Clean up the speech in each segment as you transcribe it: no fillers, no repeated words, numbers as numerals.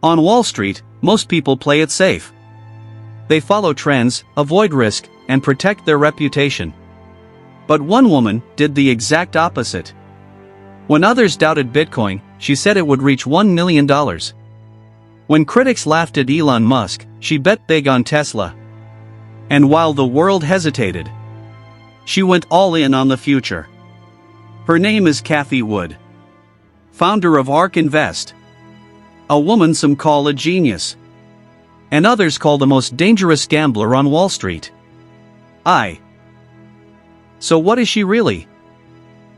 On Wall Street, most people play it safe. They follow trends, avoid risk, and protect their reputation. But one woman did the exact opposite. When others doubted Bitcoin, she said it would reach $1 million. When critics laughed at Elon Musk, she bet big on Tesla. And while the world hesitated, she went all in on the future. Her name is Cathie Wood, founder of ARK Invest. A woman some call a genius, and others call the most dangerous gambler on Wall Street. So what is she really?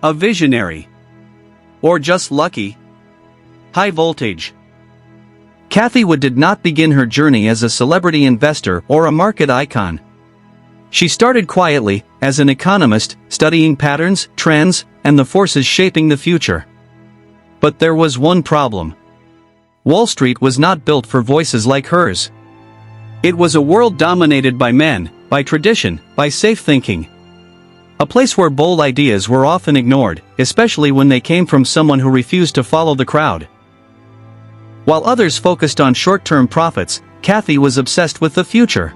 A visionary? Or just lucky? High voltage. Cathie Wood did not begin her journey as a celebrity investor or a market icon. She started quietly, as an economist, studying patterns, trends, and the forces shaping the future. But there was one problem. Wall Street was not built for voices like hers. It was a world dominated by men, by tradition, by safe thinking. A place where bold ideas were often ignored, especially when they came from someone who refused to follow the crowd. While others focused on short-term profits, Cathie was obsessed with the future.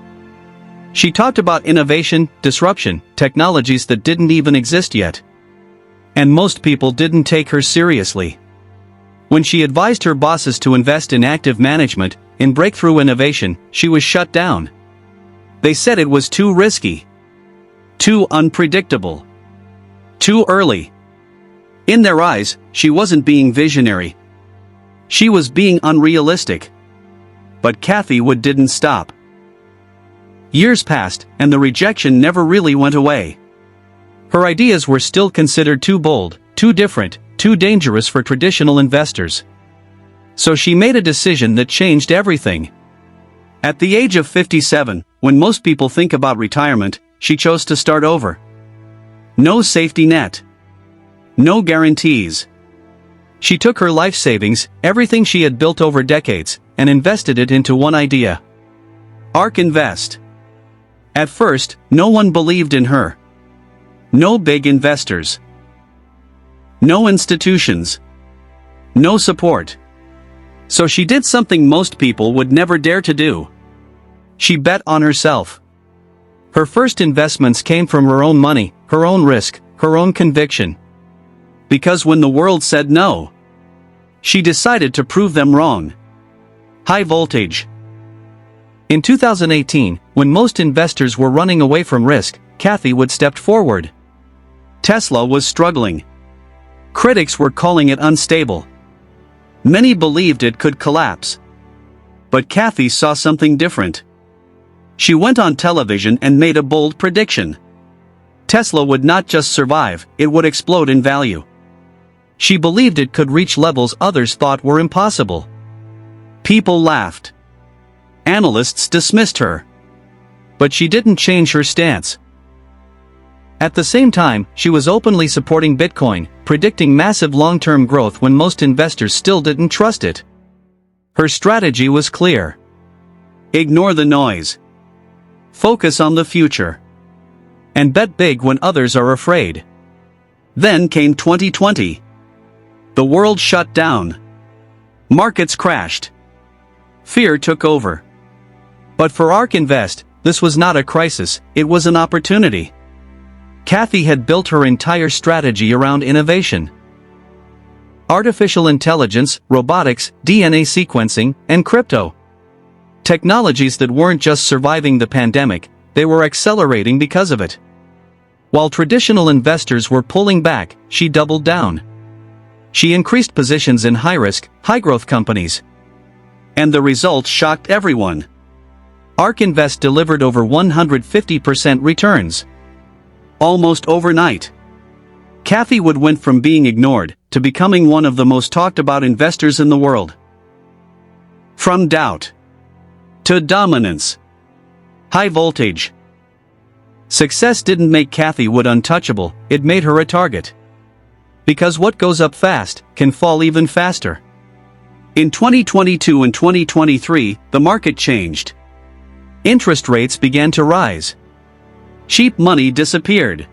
She talked about innovation, disruption, technologies that didn't even exist yet. And most people didn't take her seriously. When she advised her bosses to invest in active management, in breakthrough innovation, she was shut down. They said it was too risky, too unpredictable, too early. In their eyes, she wasn't being visionary. She was being unrealistic. But Cathie Wood didn't stop. Years passed, and the rejection never really went away. Her ideas were still considered too bold, too different, too dangerous for traditional investors. So she made a decision that changed everything. At the age of 57, when most people think about retirement, she chose to start over. No safety net. No guarantees. She took her life savings, everything she had built over decades, and invested it into one idea. ARK Invest. At first, no one believed in her. No big investors. No institutions. No support. So she did something most people would never dare to do. She bet on herself. Her first investments came from her own money, her own risk, her own conviction. Because when the world said no, she decided to prove them wrong. High voltage. In 2018, when most investors were running away from risk, Cathie Wood stepped forward. Tesla was struggling. Critics were calling it unstable. Many believed it could collapse. But Cathie saw something different. She went on television and made a bold prediction. Tesla would not just survive, it would explode in value. She believed it could reach levels others thought were impossible. People laughed. Analysts dismissed her. But she didn't change her stance. At the same time, she was openly supporting Bitcoin, predicting massive long-term growth when most investors still didn't trust it. Her strategy was clear. Ignore the noise. Focus on the future. And bet big when others are afraid. Then came 2020. The world shut down. Markets crashed. Fear took over. But for ARK Invest, this was not a crisis, it was an opportunity. Cathie had built her entire strategy around innovation. Artificial intelligence, robotics, DNA sequencing, and crypto. Technologies that weren't just surviving the pandemic, they were accelerating because of it. While traditional investors were pulling back, she doubled down. She increased positions in high-risk, high-growth companies. And the results shocked everyone. ARK Invest delivered over 150% returns. Almost overnight. Cathie Wood went from being ignored to becoming one of the most talked about investors in the world. From doubt to dominance. High voltage. Success didn't make Cathie Wood untouchable, it made her a target. Because what goes up fast can fall even faster. In 2022 and 2023, the market changed. Interest rates began to rise. Cheap money disappeared.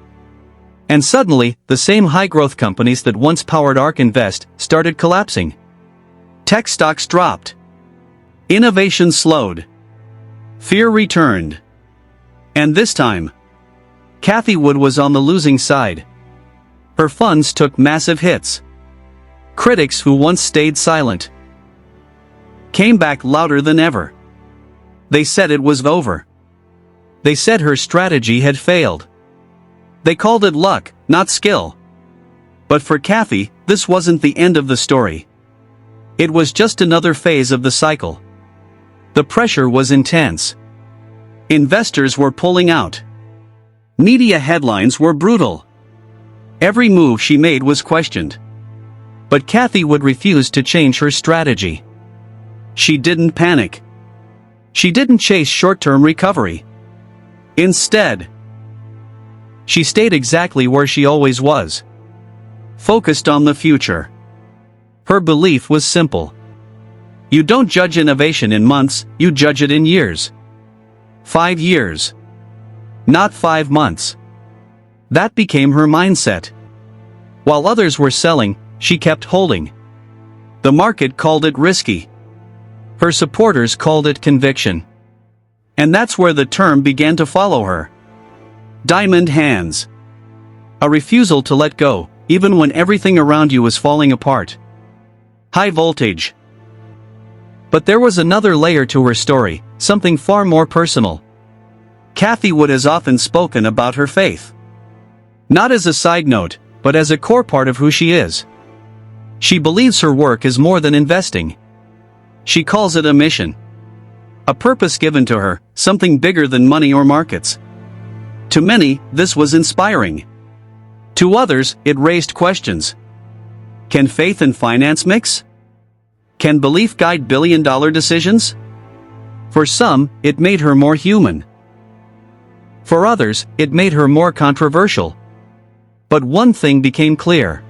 And suddenly, the same high-growth companies that once powered ARK Invest started collapsing. Tech stocks dropped. Innovation slowed. Fear returned. And this time, Cathie Wood was on the losing side. Her funds took massive hits. Critics who once stayed silent came back louder than ever. They said it was over. They said her strategy had failed. They called it luck, not skill. But for Cathie, this wasn't the end of the story. It was just another phase of the cycle. The pressure was intense. Investors were pulling out. Media headlines were brutal. Every move she made was questioned. But Cathie Wood refused to change her strategy. She didn't panic. She didn't chase short-term recovery. Instead, she stayed exactly where she always was. Focused on the future. Her belief was simple. You don't judge innovation in months, you judge it in years. 5 years. Not 5 months. That became her mindset. While others were selling, she kept holding. The market called it risky. Her supporters called it conviction. And that's where the term began to follow her. Diamond hands. A refusal to let go, even when everything around you was falling apart. High voltage. But there was another layer to her story, something far more personal. Cathie Wood has often spoken about her faith. Not as a side note, but as a core part of who she is. She believes her work is more than investing. She calls it a mission. A purpose given to her, something bigger than money or markets. To many, this was inspiring. To others, it raised questions. Can faith and finance mix? Can belief guide billion-dollar decisions? For some, it made her more human. For others, it made her more controversial. But one thing became clear.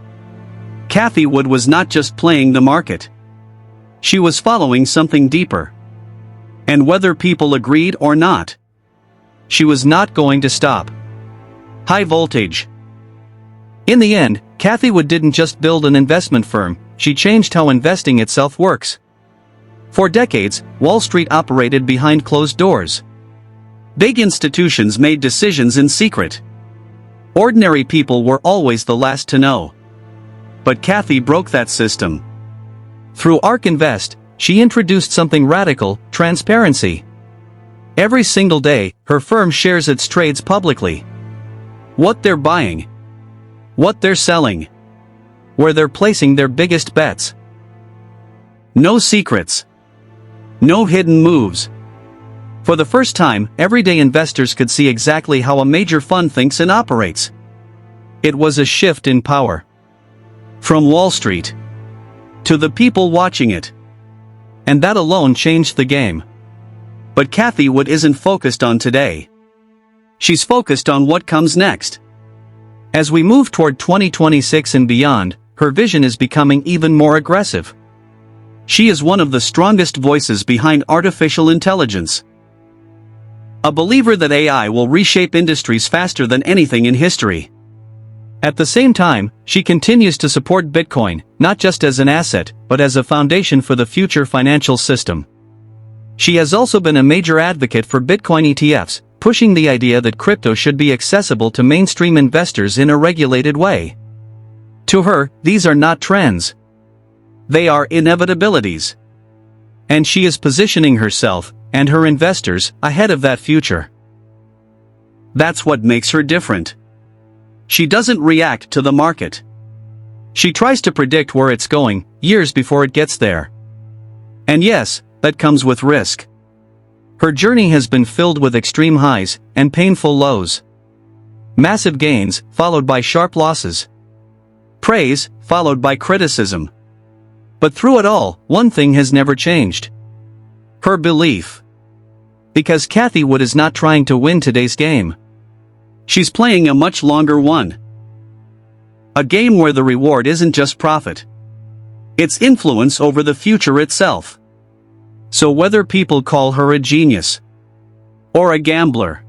Cathie Wood was not just playing the market. She was following something deeper. And whether people agreed or not, she was not going to stop. High voltage. In the end, Cathie Wood didn't just build an investment firm, she changed how investing itself works. For decades, Wall Street operated behind closed doors. Big institutions made decisions in secret. Ordinary people were always the last to know. But Cathie broke that system. Through ARK Invest, she introduced something radical: transparency. Every single day, her firm shares its trades publicly. What they're buying. What they're selling. Where they're placing their biggest bets. No secrets. No hidden moves. For the first time, everyday investors could see exactly how a major fund thinks and operates. It was a shift in power. From Wall Street to the people watching it. And that alone changed the game. But Cathie Wood isn't focused on today. She's focused on what comes next. As we move toward 2026 and beyond, her vision is becoming even more aggressive. She is one of the strongest voices behind artificial intelligence. A believer that AI will reshape industries faster than anything in history. At the same time, she continues to support Bitcoin, not just as an asset, but as a foundation for the future financial system. She has also been a major advocate for Bitcoin ETFs, pushing the idea that crypto should be accessible to mainstream investors in a regulated way. To her, these are not trends. They are inevitabilities. And she is positioning herself, and her investors, ahead of that future. That's what makes her different. She doesn't react to the market. She tries to predict where it's going, years before it gets there. And yes, that comes with risk. Her journey has been filled with extreme highs and painful lows. Massive gains, followed by sharp losses. Praise, followed by criticism. But through it all, one thing has never changed. Her belief. Because Cathie Wood is not trying to win today's game. She's playing a much longer one. A game where the reward isn't just profit. It's influence over the future itself. So whether people call her a genius, or a gambler,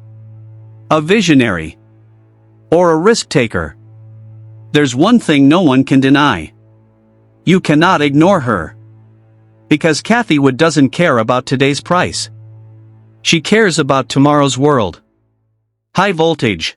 a visionary, or a risk-taker, there's one thing no one can deny. You cannot ignore her. Because Cathie Wood doesn't care about today's price. She cares about tomorrow's world. High voltage.